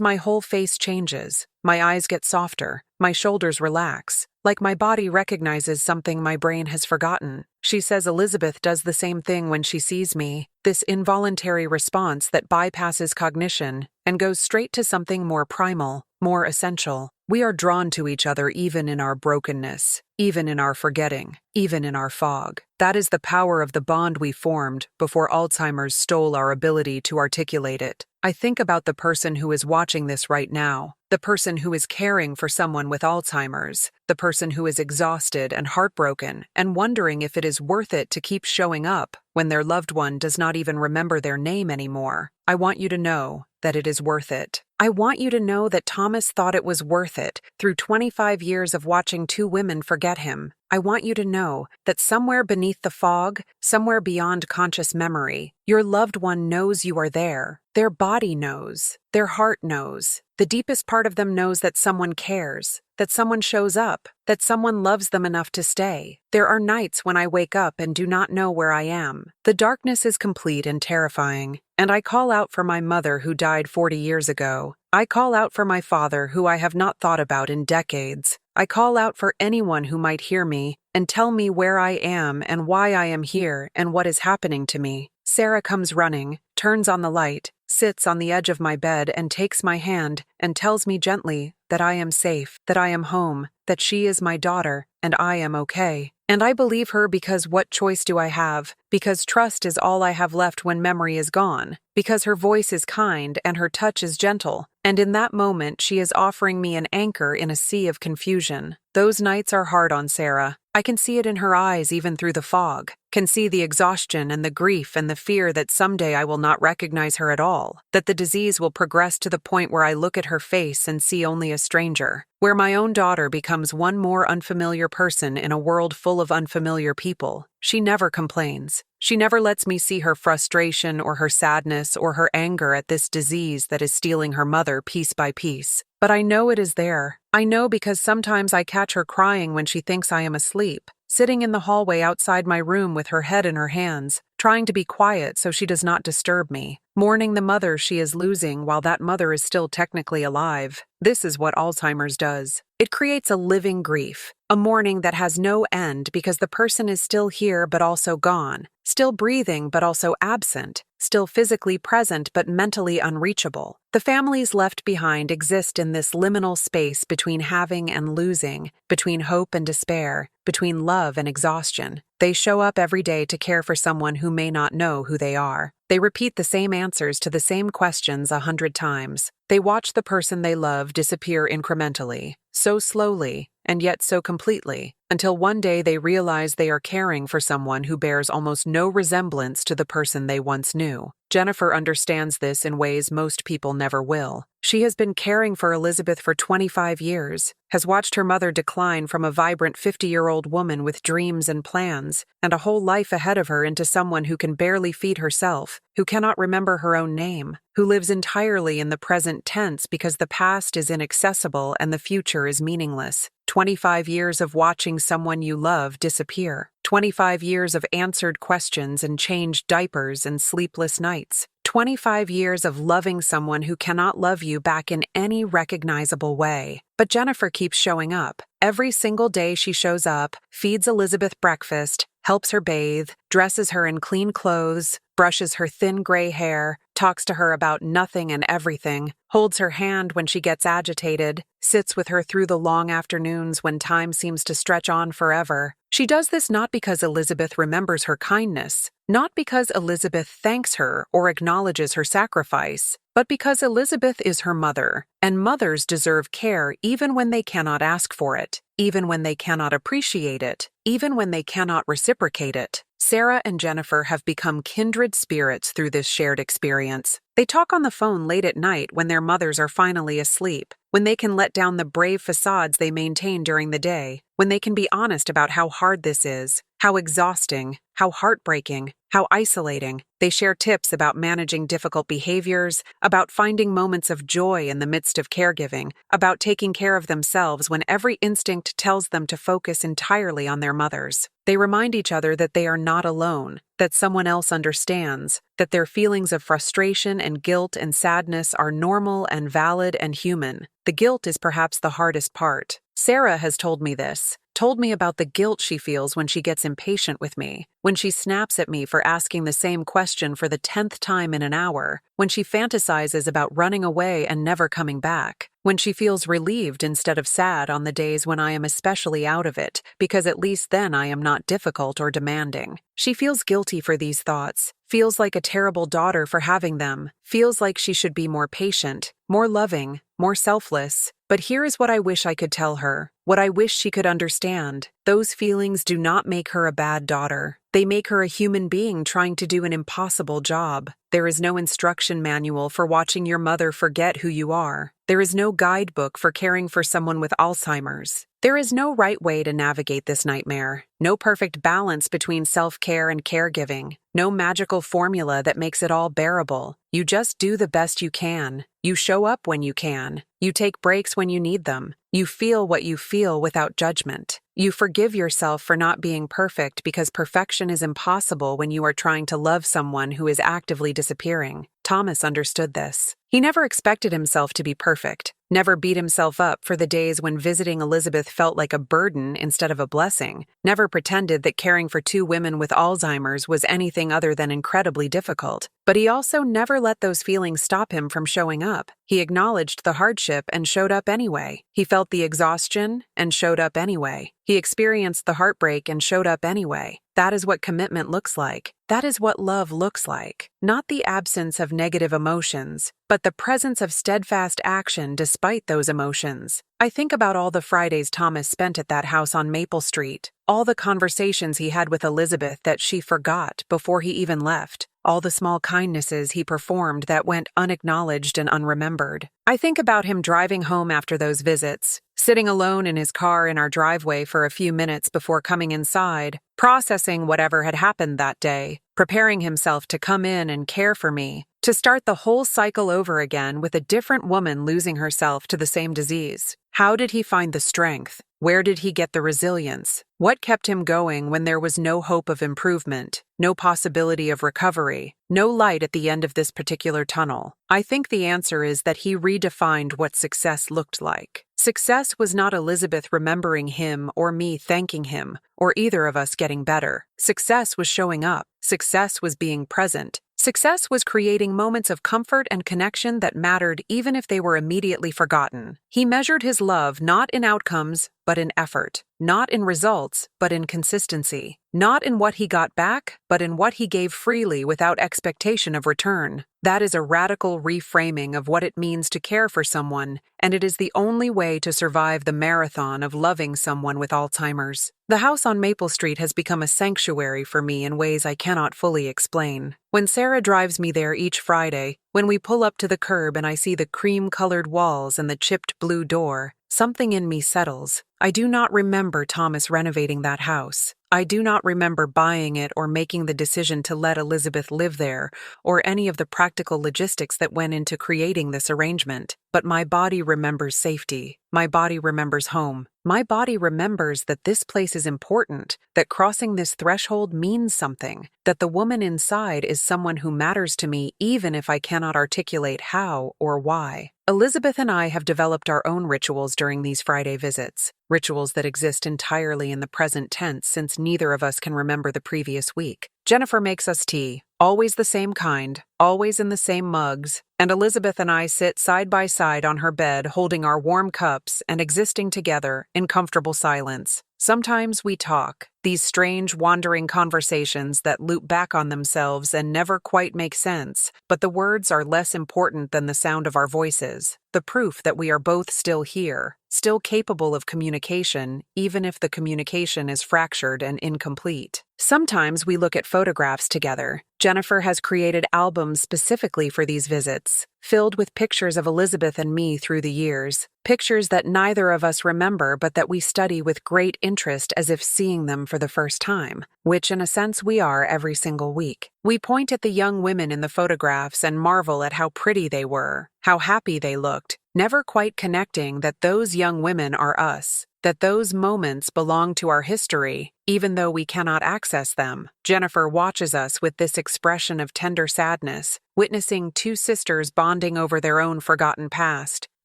my whole face changes, my eyes get softer, my shoulders relax, like my body recognizes something my brain has forgotten. She says Elizabeth does the same thing when she sees me, this involuntary response that bypasses cognition and goes straight to something more primal, more essential. We are drawn to each other even in our brokenness, even in our forgetting, even in our fog. That is the power of the bond we formed before Alzheimer's stole our ability to articulate it. I think about the person who is watching this right now, the person who is caring for someone with Alzheimer's, the person who is exhausted and heartbroken and wondering if it is worth it to keep showing up when their loved one does not even remember their name anymore. I want you to know that it is worth it. I want you to know that Thomas thought it was worth it through 25 years of watching two women forget him. I want you to know that somewhere beneath the fog, somewhere beyond conscious memory, your loved one knows you are there. Their body knows. Their heart knows. The deepest part of them knows that someone cares, that someone shows up, that someone loves them enough to stay. There are nights when I wake up and do not know where I am. The darkness is complete and terrifying, and I call out for my mother who died 40 years ago. I call out for my father who I have not thought about in decades. I call out for anyone who might hear me and tell me where I am and why I am here and what is happening to me. Sarah comes running, turns on the light, sits on the edge of my bed and takes my hand and tells me gently that I am safe, that I am home, that she is my daughter, and I am okay. And I believe her because what choice do I have? Because trust is all I have left when memory is gone. Because her voice is kind and her touch is gentle. And in that moment, she is offering me an anchor in a sea of confusion. Those nights are hard on Sarah. I can see it in her eyes even through the fog, can see the exhaustion and the grief and the fear that someday I will not recognize her at all, that the disease will progress to the point where I look at her face and see only a stranger, where my own daughter becomes one more unfamiliar person in a world full of unfamiliar people. She never complains. She never lets me see her frustration or her sadness or her anger at this disease that is stealing her mother piece by piece. But I know it is there. I know because sometimes I catch her crying when she thinks I am asleep, sitting in the hallway outside my room with her head in her hands, trying to be quiet so she does not disturb me, mourning the mother she is losing while that mother is still technically alive. This is what Alzheimer's does. It creates a living grief, a mourning that has no end because the person is still here but also gone, still breathing but also absent, still physically present but mentally unreachable. The families left behind exist in this liminal space between having and losing, between hope and despair, between love and exhaustion. They show up every day to care for someone who may not know who they are. They repeat the same answers to the same questions 100 times. They watch the person they love disappear incrementally, so slowly, and yet so completely, until one day they realize they are caring for someone who bears almost no resemblance to the person they once knew. Jennifer understands this in ways most people never will. She has been caring for Elizabeth for 25 years, has watched her mother decline from a vibrant 50-year-old woman with dreams and plans, and a whole life ahead of her into someone who can barely feed herself, who cannot remember her own name, who lives entirely in the present tense because the past is inaccessible and the future is meaningless. 25 years of watching someone you love disappear. 25 years of answered questions and changed diapers and sleepless nights. 25 years of loving someone who cannot love you back in any recognizable way. But Jennifer keeps showing up. Every single day she shows up, feeds Elizabeth breakfast, helps her bathe, dresses her in clean clothes, brushes her thin gray hair, talks to her about nothing and everything, holds her hand when she gets agitated, sits with her through the long afternoons when time seems to stretch on forever. She does this not because Elizabeth remembers her kindness, not because Elizabeth thanks her or acknowledges her sacrifice, but because Elizabeth is her mother, and mothers deserve care even when they cannot ask for it, even when they cannot appreciate it, even when they cannot reciprocate it. Sarah and Jennifer have become kindred spirits through this shared experience. They talk on the phone late at night when their mothers are finally asleep, when they can let down the brave facades they maintain during the day, when they can be honest about how hard this is, how exhausting, how heartbreaking, How isolating. They share tips about managing difficult behaviors, about finding moments of joy in the midst of caregiving, about taking care of themselves when every instinct tells them to focus entirely on their mothers. They remind each other that they are not alone, that someone else understands, that their feelings of frustration and guilt and sadness are normal and valid and human. The guilt is perhaps the hardest part. Sarah has told me this, told me about the guilt she feels when she gets impatient with me, when she snaps at me for asking the same question for the 10th time in an hour, when she fantasizes about running away and never coming back, when she feels relieved instead of sad on the days when I am especially out of it, because at least then I am not difficult or demanding. She feels guilty for these thoughts, feels like a terrible daughter for having them, feels like she should be more patient, more loving, more selfless. But here is what I wish I could tell her, what I wish she could understand. Those feelings do not make her a bad daughter. They make her a human being trying to do an impossible job. There is no instruction manual for watching your mother forget who you are. There is no guidebook for caring for someone with Alzheimer's. There is no right way to navigate this nightmare. No perfect balance between self-care and caregiving. No magical formula that makes it all bearable. You just do the best you can. You show up when you can. You take breaks when you need them. You feel what you feel without judgment. You forgive yourself for not being perfect because perfection is impossible when you are trying to love someone who is actively disappearing. Thomas understood this. He never expected himself to be perfect, never beat himself up for the days when visiting Elizabeth felt like a burden instead of a blessing, never pretended that caring for 2 women with Alzheimer's was anything other than incredibly difficult. But he also never let those feelings stop him from showing up. He acknowledged the hardship and showed up anyway. He felt the exhaustion and showed up anyway. He experienced the heartbreak and showed up anyway. That is what commitment looks like. That is what love looks like. Not the absence of negative emotions, but the presence of steadfast action despite those emotions. I think about all the Fridays Thomas spent at that house on Maple Street, all the conversations he had with Elizabeth that she forgot before he even left, all the small kindnesses he performed that went unacknowledged and unremembered. I think about him driving home after those visits, sitting alone in his car in our driveway for a few minutes before coming inside, processing whatever had happened that day, preparing himself to come in and care for me, to start the whole cycle over again with a different woman losing herself to the same disease. How did he find the strength? Where did he get the resilience? What kept him going when there was no hope of improvement, no possibility of recovery, no light at the end of this particular tunnel? I think the answer is that he redefined what success looked like. Success was not Elizabeth remembering him or me thanking him, or either of us getting better. Success was showing up. Success was being present. Success was creating moments of comfort and connection that mattered even if they were immediately forgotten. He measured his love not in outcomes, but in effort. Not in results, but in consistency. Not in what he got back, but in what he gave freely without expectation of return. That is a radical reframing of what it means to care for someone, and it is the only way to survive the marathon of loving someone with Alzheimer's. The house on Maple Street has become a sanctuary for me in ways I cannot fully explain. When Sarah drives me there each Friday, when we pull up to the curb and I see the cream-colored walls and the chipped blue door, something in me settles. I do not remember Thomas renovating that house. I do not remember buying it or making the decision to let Elizabeth live there, or any of the practical logistics that went into creating this arrangement. But my body remembers safety. My body remembers home. My body remembers that this place is important, that crossing this threshold means something, that the woman inside is someone who matters to me even if I cannot articulate how or why. Elizabeth and I have developed our own rituals during these Friday visits, rituals that exist entirely in the present tense since neither of us can remember the previous week. Jennifer makes us tea, always the same kind, always in the same mugs, and Elizabeth and I sit side by side on her bed holding our warm cups and existing together in comfortable silence. Sometimes we talk, these strange, wandering conversations that loop back on themselves and never quite make sense, but the words are less important than the sound of our voices, the proof that we are both still here, still capable of communication, even if the communication is fractured and incomplete. Sometimes we look at photographs together. Jennifer has created albums specifically for these visits, filled with pictures of Elizabeth and me through the years, pictures that neither of us remember but that we study with great interest as if seeing them for the first time, which in a sense we are every single week. We point at the young women in the photographs and marvel at how pretty they were, how happy they looked, never quite connecting that those young women are us, that those moments belong to our history, even though we cannot access them. Jennifer watches us with this expression of tender sadness, witnessing two sisters bonding over their own forgotten past,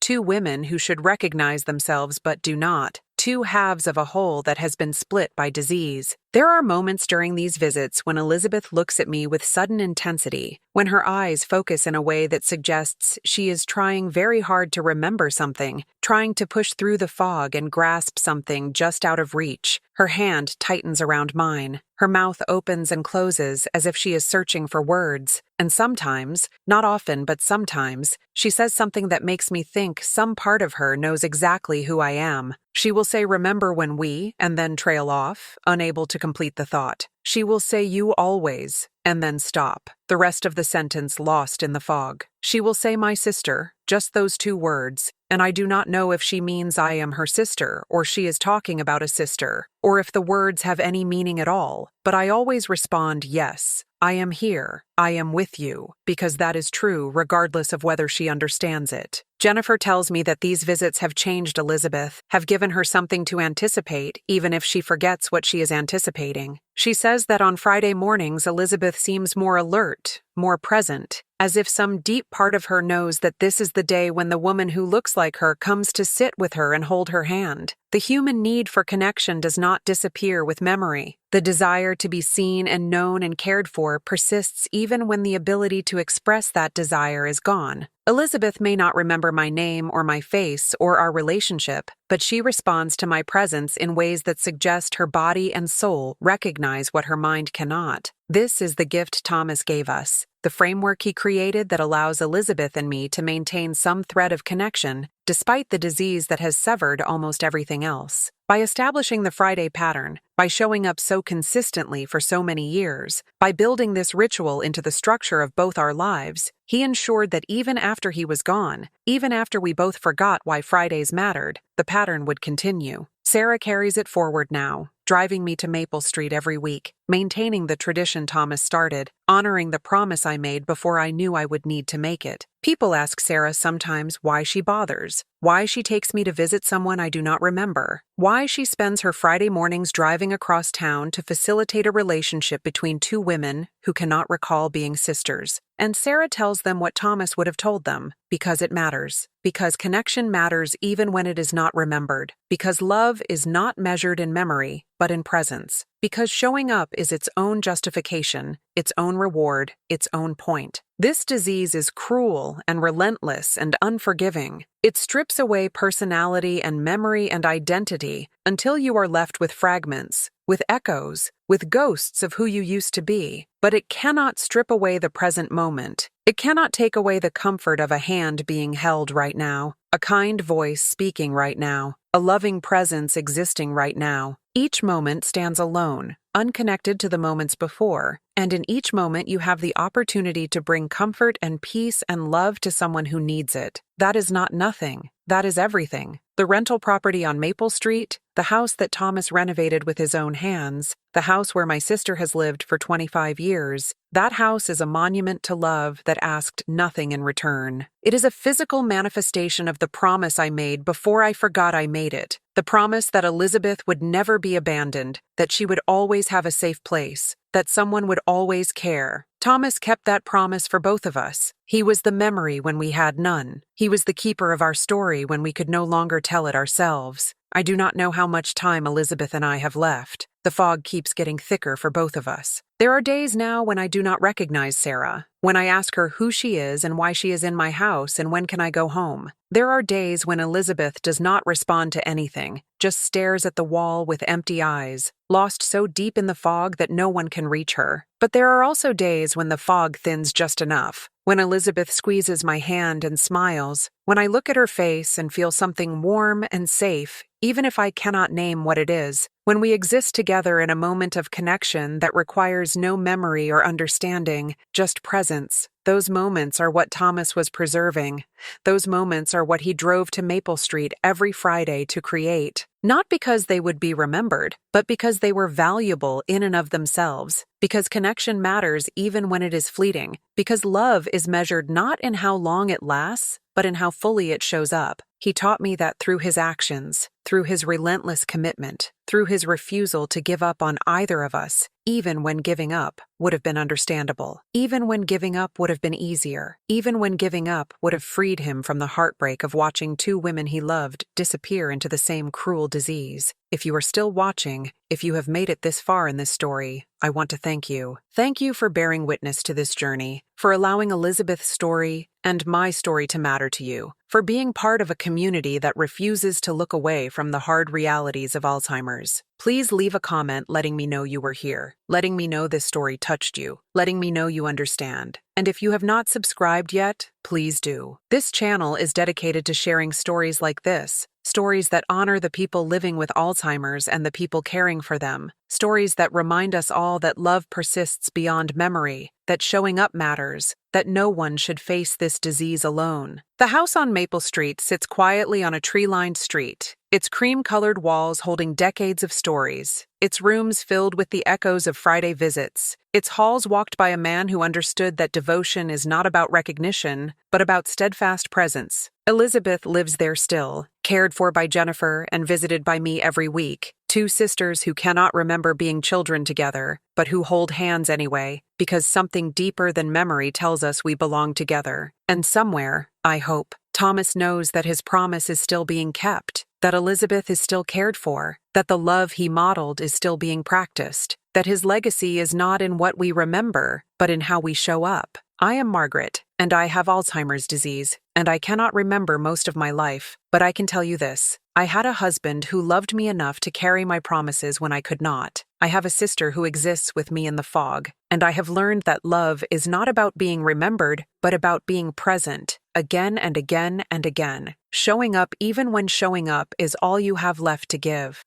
two women who should recognize themselves but do not, two halves of a whole that has been split by disease. There are moments during these visits when Elizabeth looks at me with sudden intensity, when her eyes focus in a way that suggests she is trying very hard to remember something, trying to push through the fog and grasp something just out of reach. Her hand tightens around mine. Her mouth opens and closes as if she is searching for words. And sometimes, not often but sometimes, she says something that makes me think some part of her knows exactly who I am. She will say, "Remember when we," and then trail off, unable to complete the thought. She will say, "You always," and then stop, the rest of the sentence lost in the fog. She will say, "My sister," just those two words, and I do not know if she means I am her sister, or she is talking about a sister, or if the words have any meaning at all, but I always respond, "Yes, I am here, I am with you," because that is true regardless of whether she understands it. Jennifer tells me that these visits have changed Elizabeth, have given her something to anticipate, even if she forgets what she is anticipating. She says that on Friday mornings, Elizabeth seems more alert, more present, as if some deep part of her knows that this is the day when the woman who looks like her comes to sit with her and hold her hand. The human need for connection does not disappear with memory. The desire to be seen and known and cared for persists even when the ability to express that desire is gone. Elizabeth may not remember my name or my face or our relationship, but she responds to my presence in ways that suggest her body and soul recognize what her mind cannot. This is the gift Thomas gave us, the framework he created that allows Elizabeth and me to maintain some thread of connection, despite the disease that has severed almost everything else. By establishing the Friday pattern, by showing up so consistently for so many years, by building this ritual into the structure of both our lives, he ensured that even after he was gone, even after we both forgot why Fridays mattered, the pattern would continue. Sarah carries it forward now, driving me to Maple Street every week, maintaining the tradition Thomas started, honoring the promise I made before I knew I would need to make it. People ask Sarah sometimes why she bothers, why she takes me to visit someone I do not remember, why she spends her Friday mornings driving across town to facilitate a relationship between two women who cannot recall being sisters. And Sarah tells them what Thomas would have told them, because it matters, because connection matters even when it is not remembered, because love is not measured in memory, but in presence, because showing up is its own justification, its own reward, its own point. This disease is cruel and relentless and unforgiving. It strips away personality and memory and identity until you are left with fragments, with echoes, with ghosts of who you used to be. But it cannot strip away the present moment. It cannot take away the comfort of a hand being held right now, a kind voice speaking right now, a loving presence existing right now. Each moment stands alone, unconnected to the moments before, and in each moment you have the opportunity to bring comfort and peace and love to someone who needs it. That is not nothing. That is everything. The rental property on Maple Street, the house that Thomas renovated with his own hands, the house where my sister has lived for 25 years, that house is a monument to love that asked nothing in return. It is a physical manifestation of the promise I made before I forgot I made it. The promise that Elizabeth would never be abandoned, that she would always have a safe place, that someone would always care. Thomas kept that promise for both of us. He was the memory when we had none. He was the keeper of our story when we could no longer tell it ourselves. I do not know how much time Elizabeth and I have left. The fog keeps getting thicker for both of us. There are days now when I do not recognize Sarah, when I ask her who she is and why she is in my house and when can I go home. There are days when Elizabeth does not respond to anything, just stares at the wall with empty eyes, lost so deep in the fog that no one can reach her. But there are also days when the fog thins just enough, when Elizabeth squeezes my hand and smiles, when I look at her face and feel something warm and safe, even if I cannot name what it is. When we exist together in a moment of connection that requires no memory or understanding, just presence, those moments are what Thomas was preserving. Those moments are what he drove to Maple Street every Friday to create. Not because they would be remembered, but because they were valuable in and of themselves. Because connection matters even when it is fleeting. Because love is measured not in how long it lasts, but in how fully it shows up. He taught me that through his actions, through his relentless commitment, through his refusal to give up on either of us, even when giving up would have been understandable, even when giving up would have been easier, even when giving up would have freed him from the heartbreak of watching two women he loved disappear into the same cruel disease. If you are still watching, if you have made it this far in this story, I want to thank you. Thank you for bearing witness to this journey, for allowing Elizabeth's story and my story to matter to you, for being part of a community that refuses to look away from the hard realities of Alzheimer's. Please leave a comment letting me know you were here, letting me know this story touched you, letting me know you understand. And if you have not subscribed yet, please do. This channel is dedicated to sharing stories like this, stories that honor the people living with Alzheimer's and the people caring for them, stories that remind us all that love persists beyond memory, that showing up matters, that no one should face this disease alone. The house on Maple Street sits quietly on a tree-lined street, its cream-colored walls holding decades of stories, its rooms filled with the echoes of Friday visits, its halls walked by a man who understood that devotion is not about recognition, but about steadfast presence. Elizabeth lives there still, cared for by Jennifer and visited by me every week. Two sisters who cannot remember being children together, but who hold hands anyway, because something deeper than memory tells us we belong together. And somewhere, I hope, Thomas knows that his promise is still being kept, that Elizabeth is still cared for, that the love he modeled is still being practiced, that his legacy is not in what we remember, but in how we show up. I am Margaret, and I have Alzheimer's disease, and I cannot remember most of my life, but I can tell you this. I had a husband who loved me enough to carry my promises when I could not. I have a sister who exists with me in the fog, and I have learned that love is not about being remembered, but about being present, again and again and again. Showing up even when showing up is all you have left to give.